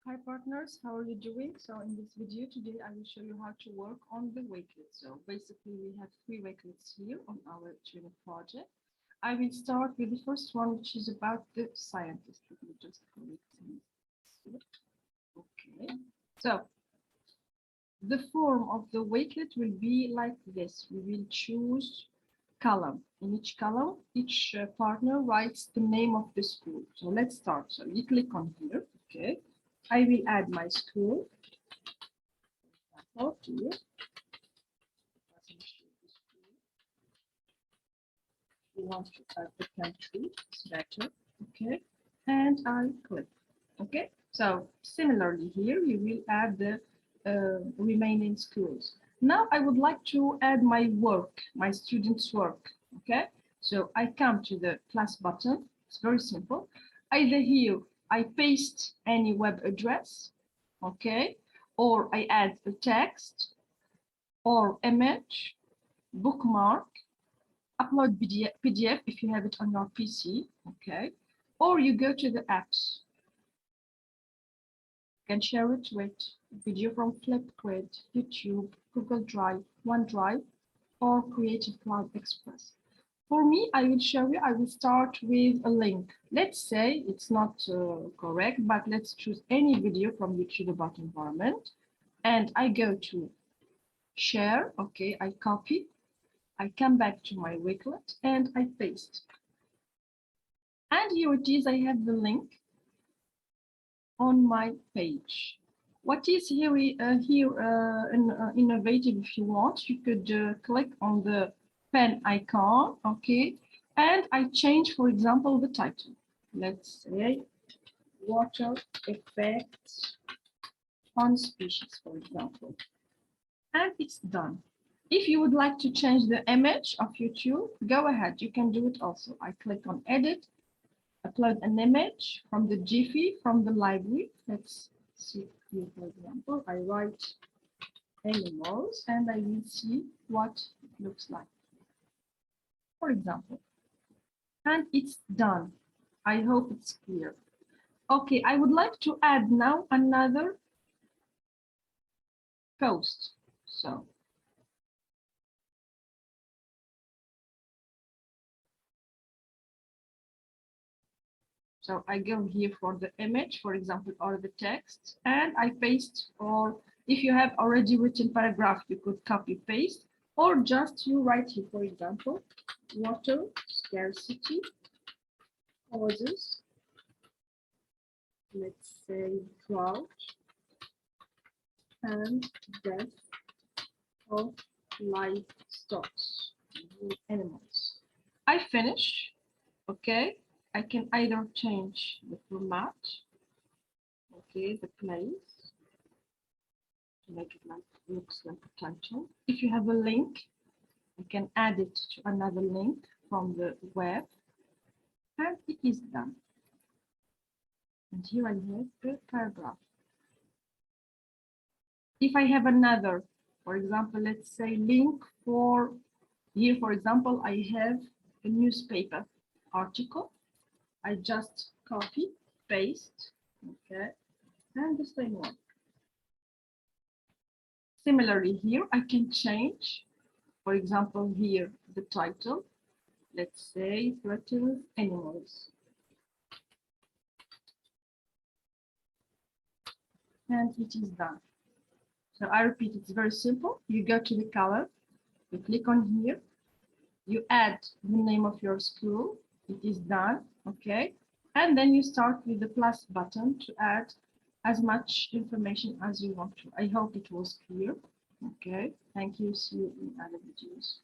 Hi partners, how are you doing? So in this video today I will show you how to work on the wakelet. So basically we have 3 wakelets here on our tuning project. I will start with the first one, which is about the scientist. Let me just correct this. Okay. So the form of the wakelet will be like this. We will choose column. In each column, each partner writes the name of the school. So let's start. So you click on here. Okay. I will add my school. Here. We want to add the country. It's better. Okay. And I click. Okay. So similarly here, you will add the remaining schools. Now I would like to add my work, my students' work. Okay. So I come to the class button. It's very simple. Either here I paste any web address, okay, or I add a text or image, bookmark, upload PDF if you have it on your PC, okay, or you go to the apps. You can share it with video from Flipgrid, YouTube, Google Drive, OneDrive, or Creative Cloud Express. For me, I will show you, I will start with a link. Let's say it's not correct, but let's choose any video from YouTube environment. And I go to share, okay, I copy, I come back to my wakelet and I paste. And here it is, I have the link on my page. What is here, innovative if you want, you could click on the pen icon, okay, and I change, for example, the title. Let's say water effects on species, for example, and it's done. If you would like to change the image of YouTube, go ahead, you can do it also. I click on edit, upload an image from the Jiffy, from the library. Let's see here, for example, I write animals and I will see what it looks like, for example. And it's done. I hope it's clear. Okay, I would like to add now another post. So I go here for the image, for example, or the text, and I paste, or if you have already written paragraph, you could copy paste, or just you write here, for example, water scarcity causes, let's say, drought and death of livestock, animals. I finish, okay. I can either change the format, okay, the place, to make it like looks like a title. If you have a link, you can add it to another link from the web, and it is done. And here I have the paragraph. If I have another, for example, let's say link for here, for example, I have a newspaper article. I just copy, paste, okay, and the same one. Similarly here, I can change, for example, here the title, let's say threatened animals. And it is done. So I repeat, it's very simple. You go to the color, you click on here, you add the name of your school, it is done, okay? And then you start with the plus button to add as much information as you want to. I hope it was clear. Okay, thank you. See you in other videos.